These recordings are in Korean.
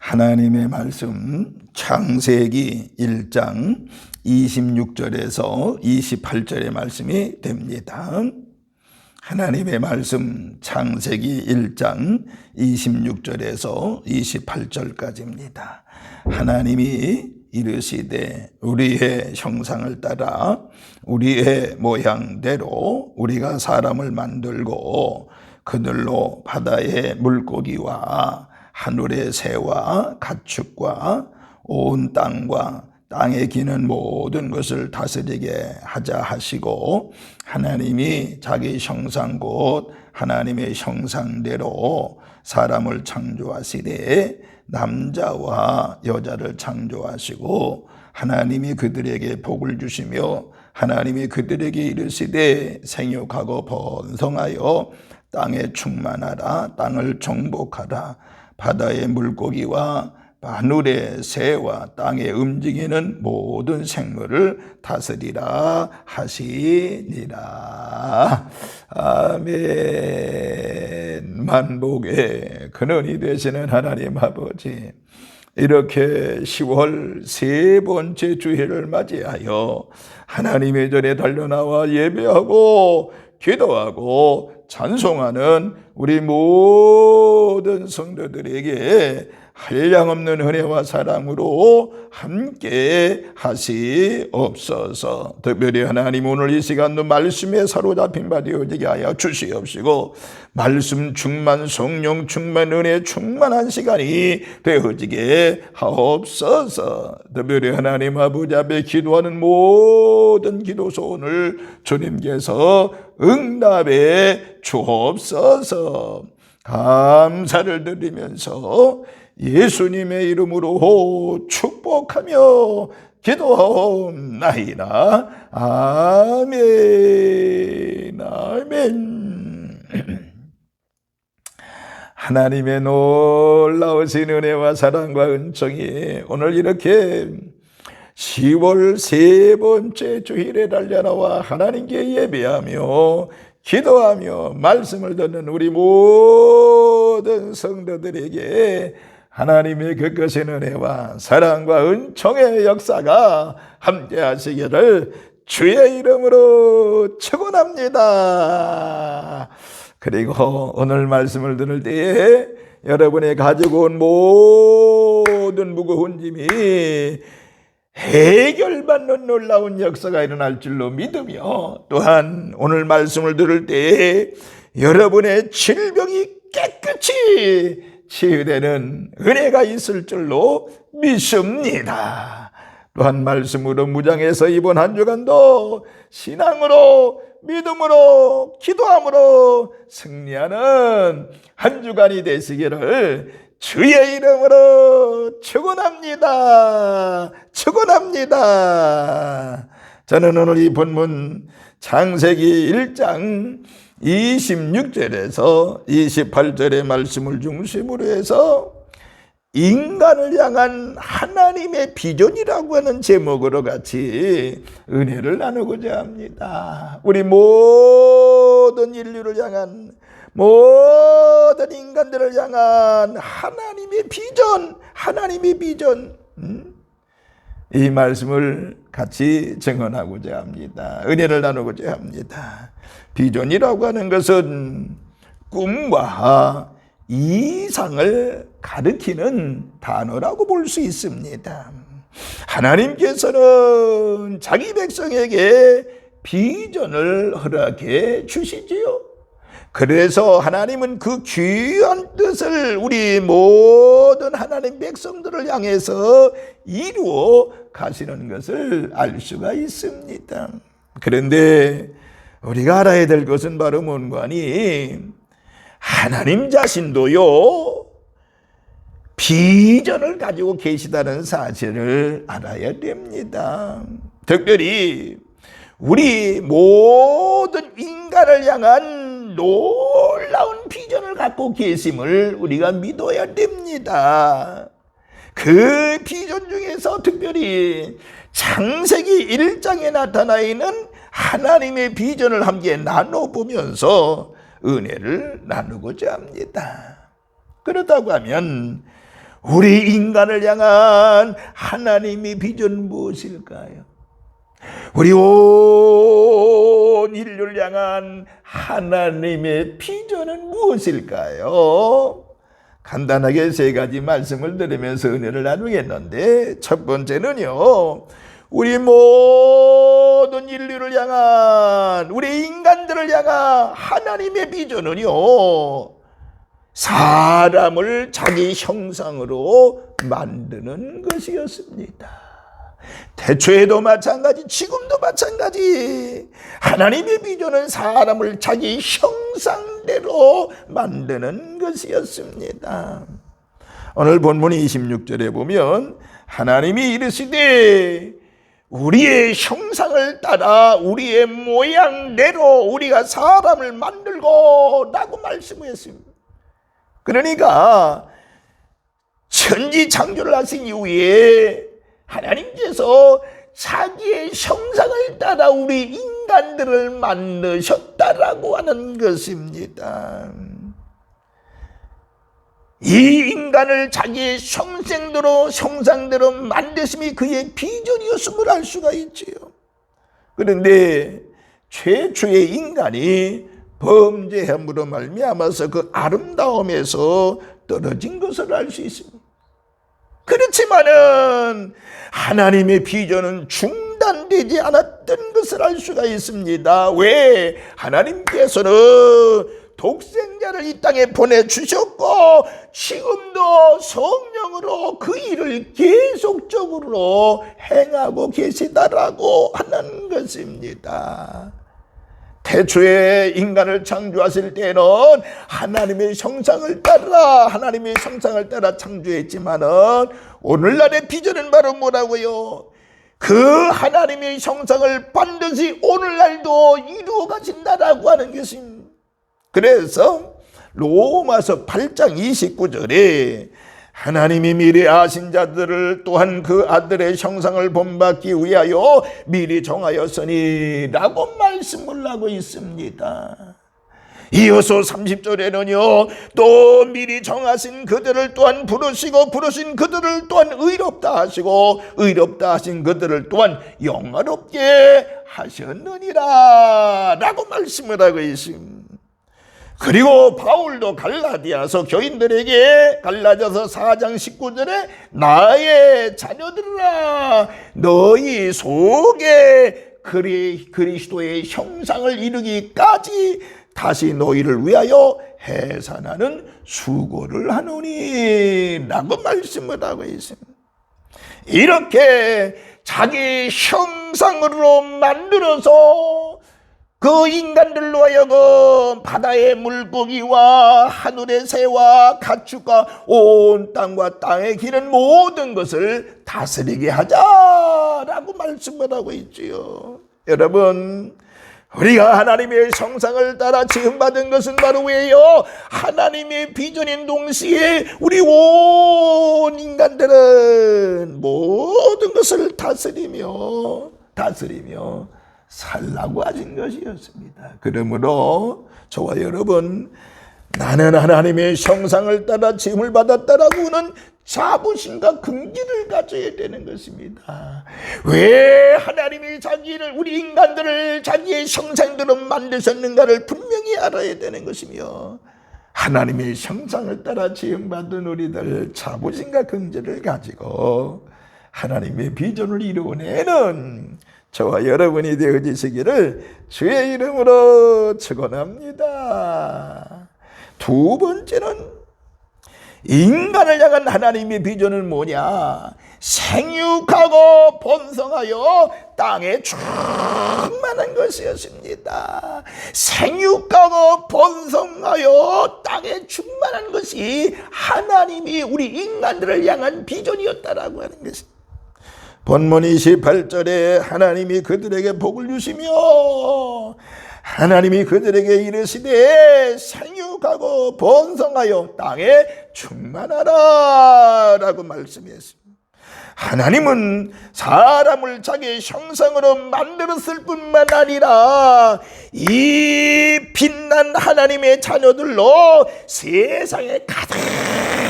하나님의 말씀 창세기 1장 26절에서 28절의 말씀이 됩니다. 하나님의 말씀 창세기 1장 26절에서 28절까지입니다. 하나님이 이르시되 우리의 형상을 따라 우리의 모양대로 우리가 사람을 만들고 그들로 바다의 물고기와 하늘의 새와 가축과 온 땅과 땅에 기는 모든 것을 다스리게 하자 하시고, 하나님이 자기 형상 곧 하나님의 형상대로 사람을 창조하시되 남자와 여자를 창조하시고, 하나님이 그들에게 복을 주시며 하나님이 그들에게 이르시되 생육하고 번성하여 땅에 충만하라. 땅을 정복하라. 바다의 물고기와 하늘의 새와 땅에 움직이는 모든 생물을 다스리라 하시니라. 아멘. 만복의 근원이 되시는 하나님 아버지, 이렇게 10월 세 번째 주일을 맞이하여 하나님의 전에 달려나와 예배하고 기도하고 찬송하는 우리 모든 성도들에게 한량없는 은혜와 사랑으로 함께 하시옵소서. 특별히 하나님, 오늘 이 시간도 말씀에 사로잡힌 바 되어지게 하여 주시옵시고, 말씀 충만, 성령 충만, 은혜 충만한 시간이 되어지게 하옵소서. 특별히 하나님 아버지 앞에 기도하는 모든 기도 소원을 주님께서 응답해 주옵소서. 감사를 드리면서 예수님의 이름으로 축복하며 기도하옵나이다. 아멘. 아멘. 하나님의 놀라우신 은혜와 사랑과 은총이 오늘 이렇게 10월 세 번째 주일에 달려나와 하나님께 예배하며 기도하며 말씀을 듣는 우리 모든 성도들에게 하나님의 그것의 은혜와 사랑과 은총의 역사가 함께 하시기를 주의 이름으로 축원합니다. 그리고 오늘 말씀을 들을 때에 여러분이 가지고 온 모든 무거운 짐이 해결받는 놀라운 역사가 일어날 줄로 믿으며, 또한 오늘 말씀을 들을 때에 여러분의 질병이 깨끗이 치유되는 은혜가 있을 줄로 믿습니다. 또한 말씀으로 무장해서 이번 한 주간도 신앙으로, 믿음으로, 기도함으로 승리하는 한 주간이 되시기를 주의 이름으로 축원합니다. 축원합니다. 저는 오늘 이 본문 창세기 1장 26절에서 28절의 말씀을 중심으로 해서 인간을 향한 하나님의 비전이라고 하는 제목으로 같이 은혜를 나누고자 합니다. 우리 모든 인류를 향한, 모든 인간들을 향한 하나님의 비전, 하나님의 비전, 이 말씀을 같이 증언하고자 합니다. 은혜를 나누고자 합니다. 비전이라고 하는 것은 꿈과 이상을 가리키는 단어라고 볼 수 있습니다. 하나님께서는 자기 백성에게 비전을 허락해 주시지요. 그래서 하나님은 그 귀한 뜻을 우리 모든 하나님 백성들을 향해서 이루어 가시는 것을 알 수가 있습니다. 그런데 우리가 알아야 될 것은 바로 뭔가 하니, 하나님 자신도요 비전을 가지고 계시다는 사실을 알아야 됩니다. 특별히 우리 모든 인간을 향한 놀라운 비전을 갖고 계심을 우리가 믿어야 됩니다. 그 비전 중에서 특별히 창세기 1장에 나타나 있는 하나님의 비전을 함께 나눠보면서 은혜를 나누고자 합니다. 그렇다고 하면 우리 인간을 향한 하나님의 비전 무엇일까요? 우리 온 인류를 향한 하나님의 비전은 무엇일까요? 간단하게 세 가지 말씀을 드리면서 은혜를 나누겠는데, 첫 번째는요, 우리 모든 인류를 향한, 우리 인간들을 향한 하나님의 비전은요, 사람을 자기 형상으로 만드는 것이었습니다. 태초에도 마찬가지, 지금도 마찬가지. 하나님의 비전은 사람을 자기 형상대로 만드는 것이었습니다. 오늘 본문 26절에 보면 하나님이 이르시되 우리의 형상을 따라 우리의 모양대로 우리가 사람을 만들고 라고 말씀했습니다. 그러니까 천지 창조를 하신 이후에 하나님께서 자기의 형상을 따라 우리 인간들을 만드셨다라고 하는 것입니다. 이 인간을 자기의 형상대로 만드심이 그의 비전이었음을 알 수가 있지요. 그런데 최초의 인간이 범죄함으로 말미암아서 그 아름다움에서 떨어진 것을 알 수 있습니다. 그렇지만은 하나님의 비전은 중단되지 않았던 것을 알 수가 있습니다. 왜? 하나님께서는 독생자를 이 땅에 보내주셨고 지금도 성령으로 그 일을 계속적으로 행하고 계시다라고 하는 것입니다. 태초에 인간을 창조하실 때는 하나님의 형상을 따라 창조했지만은 오늘날의 비전은 바로 뭐라고요? 그 하나님의 형상을 반드시 오늘날도 이루어 가신다라고 하는 것입니다. 그래서 로마서 8장 29절에 하나님이 미리 아신 자들을 또한 그 아들의 형상을 본받기 위하여 미리 정하였으니 라고 말씀을 하고 있습니다. 이어서 30절에는요 또 미리 정하신 그들을 또한 부르시고 부르신 그들을 또한 의롭다 하시고 의롭다 하신 그들을 또한 영화롭게 하셨느니라 라고 말씀을 하고 있습니다. 그리고 바울도 갈라디아서 교인들에게 갈라디아서 4장 19절에 나의 자녀들아 너희 속에 그리스도의 형상을 이루기까지 다시 너희를 위하여 해산하는 수고를 하노니 라고 말씀을 하고 있습니다. 이렇게 자기 형상으로 만들어서 그 인간들로 하여금 바다의 물고기와 하늘의 새와 가축과 온 땅과 땅에 기는 모든 것을 다스리게 하자라고 말씀을 하고 있지요. 여러분, 우리가 하나님의 형상을 따라 지음받은 것은 바로 왜요? 하나님의 비전인 동시에 우리 온 인간들은 모든 것을 다스리며 살라고 하신 것이었습니다. 그러므로 저와 여러분, 나는 하나님의 형상을 따라 지음을 받았다라고 하는 자부심과 긍지를 가져야 되는 것입니다. 왜 하나님이 우리 인간들을 자기의 형상대로 만드셨는가를 분명히 알아야 되는 것이며, 하나님의 형상을 따라 지음받은 우리들 자부심과 긍지를 가지고 하나님의 비전을 이루어내는 저와 여러분이 되어지시기를 주의 이름으로 축원합니다. 두 번째는 인간을 향한 하나님의 비전은 뭐냐? 생육하고 번성하여 땅에 충만한 것이었습니다. 생육하고 번성하여 땅에 충만한 것이 하나님이 우리 인간들을 향한 비전이었다라고 하는 것입니다. 본문 28절에 하나님이 그들에게 복을 주시며 하나님이 그들에게 이르시되 생육하고 번성하여 땅에 충만하라 라고 말씀했습니다. 하나님은 사람을 자기의 형상으로 만들었을 뿐만 아니라 이 빛난 하나님의 자녀들로 세상에 가득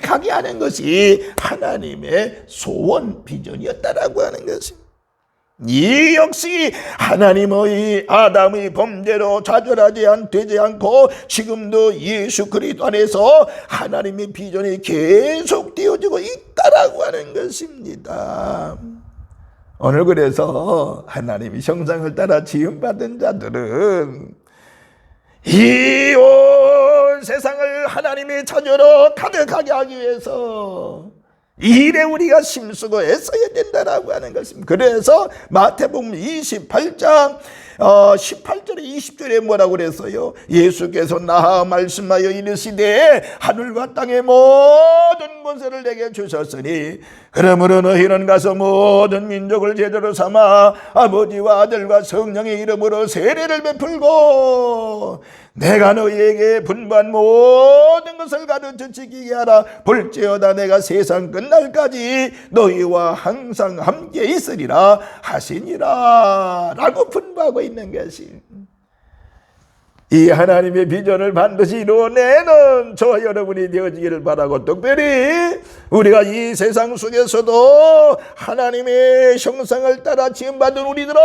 가득하게 하는 것이 하나님의 소원 비전이었다라고 하는 것입니다. 이 역시 하나님의 아담의 범죄로 좌절하지 되지 않고 지금도 예수 그리스도 안에서 하나님의 비전이 계속 되어지고 있다라고 하는 것입니다. 오늘 그래서 하나님의 형상을 따라 지음받은 자들은 이 온 세상을 하나님의 자녀로 가득하게 하기 위해서 이 일에 우리가 힘쓰고 애써야 된다라고 하는 것입니다. 그래서 마태복음 28장 18절에 20절에 뭐라고 그랬어요? 예수께서 나아 말씀하여 이르시되 하늘과 땅의 모든 권세를 내게 주셨으니 그러므로 너희는 가서 모든 민족을 제자로 삼아 아버지와 아들과 성령의 이름으로 세례를 베풀고 내가 너희에게 분부한 모든 것을 가르쳐 지키게 하라. 볼지어다 내가 세상 끝날까지 너희와 항상 함께 있으리라 하시니라 라고 분부하고 있는 것이, 이 하나님의 비전을 반드시 이루어내는 저와 여러분이 되어지기를 바라고, 특별히 우리가 이 세상 속에서도 하나님의 형상을 따라 지음받은 우리들은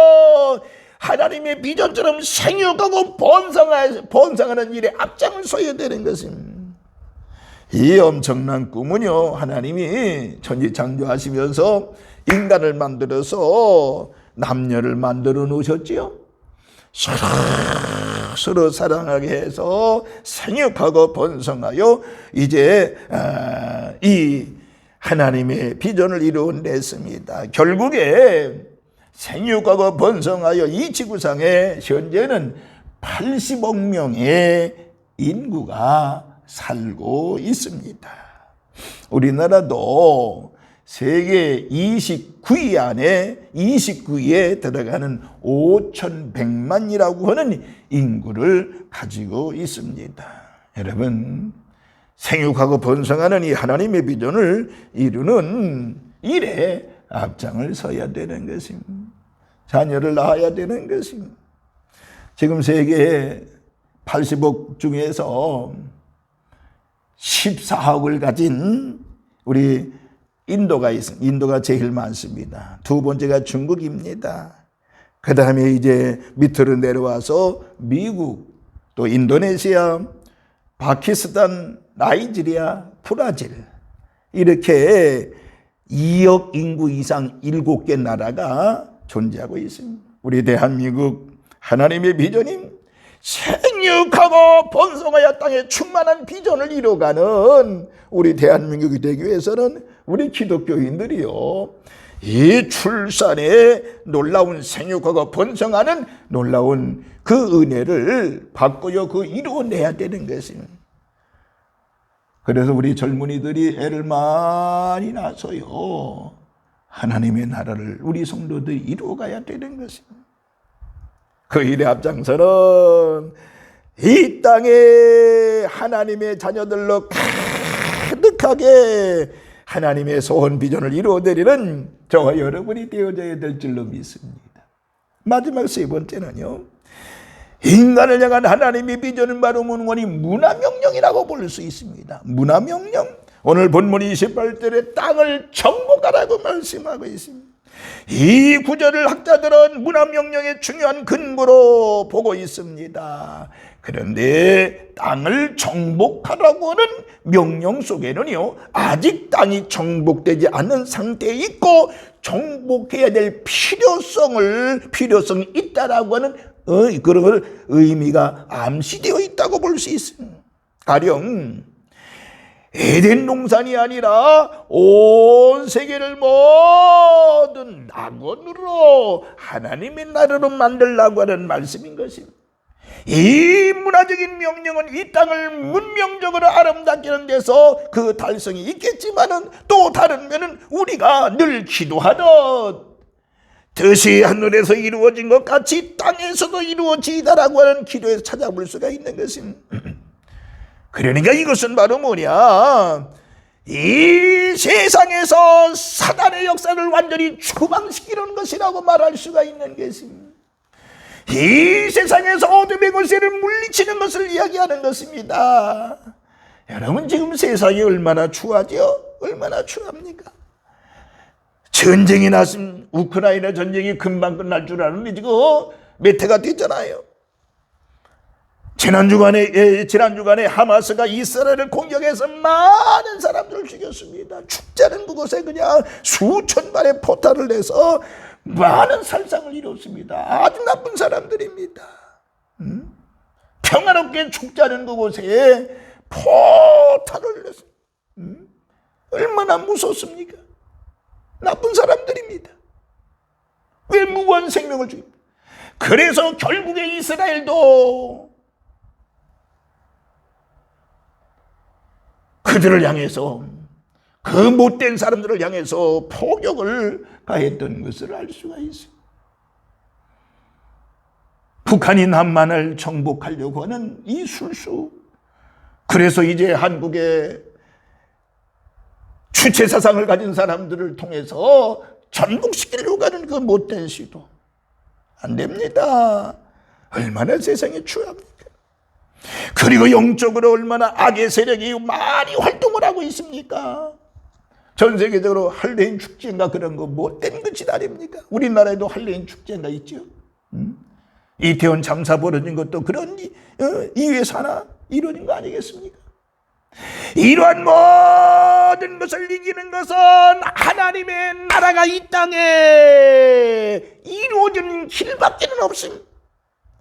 하나님의 비전처럼 생육하고 번성하는 일에 앞장을 서야 되는 것입니다. 이 엄청난 꿈은요, 하나님이 천지 창조하시면서 인간을 만들어서 남녀를 만들어 놓으셨지요. 서로 사랑하게 해서 생육하고 번성하여 이제 이 하나님의 비전을 이루어냈습니다. 결국에 생육하고 번성하여 이 지구상에 현재는 80억 명의 인구가 살고 있습니다. 우리나라도 세계 29위 안에 29위에 들어가는 5,100만이라고 하는 인구를 가지고 있습니다. 여러분, 생육하고 번성하는 이 하나님의 비전을 이루는 일에 앞장을 서야 되는 것입니다. 자녀를 낳아야 되는 것입니다. 지금 세계 80억 중에서 14억을 가진 우리 인도가 있습니다. 인도가 제일 많습니다. 두 번째가 중국입니다. 그 다음에 이제 밑으로 내려와서 미국, 또 인도네시아, 파키스탄, 나이지리아, 브라질, 이렇게 2억 인구 이상 7개 나라가 존재하고 있습니다. 우리 대한민국 하나님의 비전인 생육하고 번성하여 땅에 충만한 비전을 이루어가는 우리 대한민국이 되기 위해서는 우리 기독교인들이요, 이 출산에 놀라운 생육하고 번성하는 놀라운 그 은혜를 받고요, 그 이루어내야 되는 것입니다. 그래서 우리 젊은이들이 애를 많이 낳아서요, 하나님의 나라를 우리 성도들이 이루어가야 되는 것입니다. 그 일에 앞장서는 이 땅에 하나님의 자녀들로 가득하게 하나님의 소원 비전을 이루어내리는 저와 여러분이 되어져야 될 줄로 믿습니다. 마지막 세 번째는요, 인간을 향한 하나님의 비전은 바로 문원이 문화명령이라고 볼 수 있습니다. 문화명령, 오늘 본문 28절에 땅을 정복하라고 말씀하고 있습니다. 이 구절을 학자들은 문화명령의 중요한 근거로 보고 있습니다. 그런데 땅을 정복하라고 하는 명령 속에는요, 아직 땅이 정복되지 않은 상태에 있고 정복해야 될 필요성이 있다라고 하는 그런 의미가 암시되어 있다고 볼 수 있습니다. 가령 에덴 동산이 아니라 온 세계를 모든 낙원으로 하나님의 나라로 만들라고 하는 말씀인 것입니다. 이 문화적인 명령은 이 땅을 문명적으로 아름답게 하는 데서 그 달성이 있겠지만은, 또 다른 면은 우리가 늘 기도하듯 뜻이 하늘에서 이루어진 것 같이 땅에서도 이루어지다라고 하는 기도에서 찾아볼 수가 있는 것입니다. 그러니까 이것은 바로 뭐냐, 이 세상에서 사단의 역사를 완전히 추방시키는 것이라고 말할 수가 있는 것입니다. 이 세상에서 어둠의 권세를 물리치는 것을 이야기하는 것입니다. 여러분 지금 세상이 얼마나 추하죠? 얼마나 추합니까? 전쟁이 났으면 우크라이나 전쟁이 금방 끝날 줄 아는데 지금 몇 해가 됐잖아요. 지난주간에 하마스가 이스라엘을 공격해서 많은 사람들을 죽였습니다. 축제는 그곳에 그냥 수천 발의 포탄을 내서 많은 살상을 이뤘습니다. 아주 나쁜 사람들입니다. 평화롭게 축제하는 그곳에 포탄을 내서 얼마나 무섭습니까? 나쁜 사람들입니다. 왜 무고한 생명을 죽입니까? 그래서 결국에 이스라엘도 그들을 향해서, 그 못된 사람들을 향해서 포격을 가했던 것을 알 수가 있어요. 북한이 남한을 정복하려고 하는 이 술수, 그래서 이제 한국의 주체사상을 가진 사람들을 통해서 전복시키려고 하는 그 못된 시도, 안 됩니다. 얼마나 세상이 추합니까? 그리고 영적으로 얼마나 악의 세력이 많이 활동을 하고 있습니까? 전 세계적으로 할레인 축제인가 그런 거 못된 것이 아닙니까? 우리나라에도 할레인 축제인가 있죠. 이태원 참사 벌어진 것도 그런 이유에서 하나 이루어진 거 아니겠습니까? 이러한 모든 것을 이기는 것은 하나님의 나라가 이 땅에 이루어지는 길밖에는 없습니다.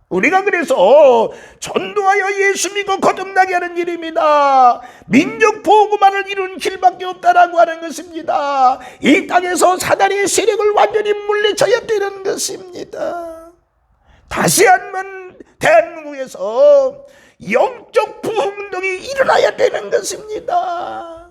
우리가 그래서 전도하여 예수 믿고 거듭나게 하는 일입니다. 민족 복음만을 이루는 길밖에 없다라고 하는 것입니다. 이 땅에서 사단의 세력을 완전히 물리쳐야 되는 것입니다. 다시 한번 대한민국에서 영적 부흥운동이 일어나야 되는 것입니다.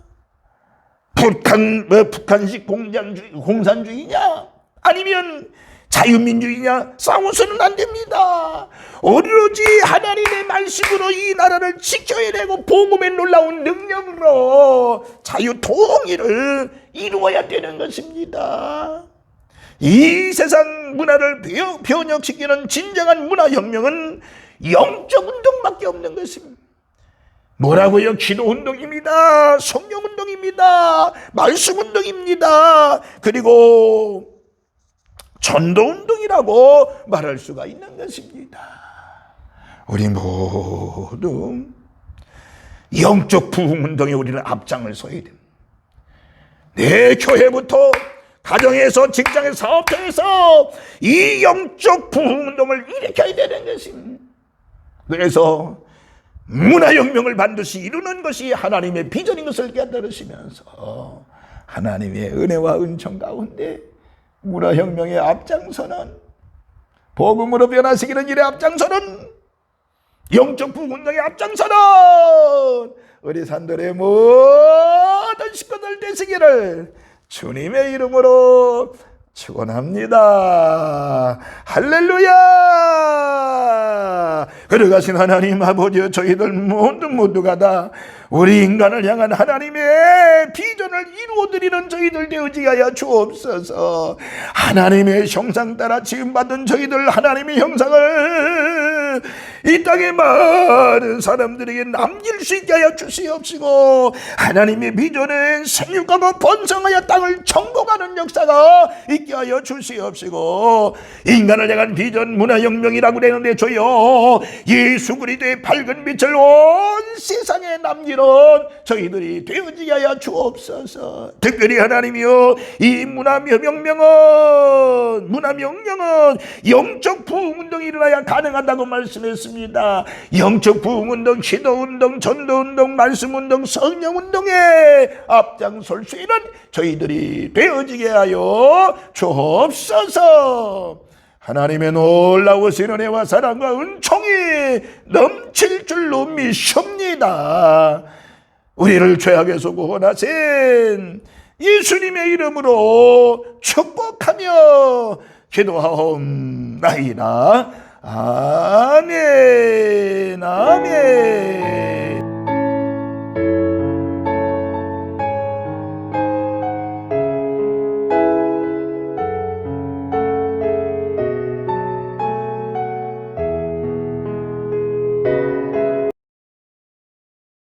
북한식 공산주의냐 아니면 자유민주주의냐 싸워서는 안 됩니다. 오로지 하나님의 말씀으로 이 나라를 지켜야 되고 복음의 놀라운 능력으로 자유통일을 이루어야 되는 것입니다. 이 세상 문화를 변혁시키는 진정한 문화혁명은 영적 운동밖에 없는 것입니다. 뭐라고요? 기도운동입니다. 성령운동입니다. 말씀운동입니다. 그리고 전도운동이라고 말할 수가 있는 것입니다. 우리 모두 영적 부흥운동에 우리는 앞장을 서야 됩니다. 내 교회부터 가정에서, 직장에서, 사업장에서 이 영적 부흥운동을 일으켜야 되는 것입니다. 그래서 문화혁명을 반드시 이루는 것이 하나님의 비전인 것을 깨달으시면서 하나님의 은혜와 은총 가운데 문화혁명의 앞장서는, 복음으로 변화시키는 일에 앞장서는, 영적 부흥운동의 앞장서는 우리 산돌의 모든 식구들 되시기를 주님의 이름으로 축원합니다. 할렐루야. 걸어가신 하나님 아버지, 저희들 모두가 다 우리 인간을 향한 하나님의 비전을 이루어드리는 저희들 되어지게 하여 주옵소서. 하나님의 형상 따라 지음받은 저희들 하나님의 형상을 이 땅의 많은 사람들에게 남길 수 있게 하여 주시옵시고, 하나님의 비전에 생육하고 번성하여 땅을 정복하는 역사가 있게 하여 주시옵시고, 인간을 향한 비전 문화혁명이라고 그랬는데 주여 예수 그리스도의 밝은 빛을 온 세상에 남기는 저희들이 되어지게 하여 주옵소서. 특별히 하나님이여, 이 문화혁명은 영적 부흥운동이 일어나야 가능하다고 말씀했습니다. 영적 부흥운동, 기도운동, 전도운동, 말씀운동, 성령운동에 앞장설 수 있는 저희들이 되어지게 하여 주옵소서. 하나님의 놀라우신 은혜와 사랑과 은총이 넘칠 줄로 믿습니다. 우리를 죄악에서 구원하신 예수님의 이름으로 축복하며 기도하옵나이다. 아멘, 아멘.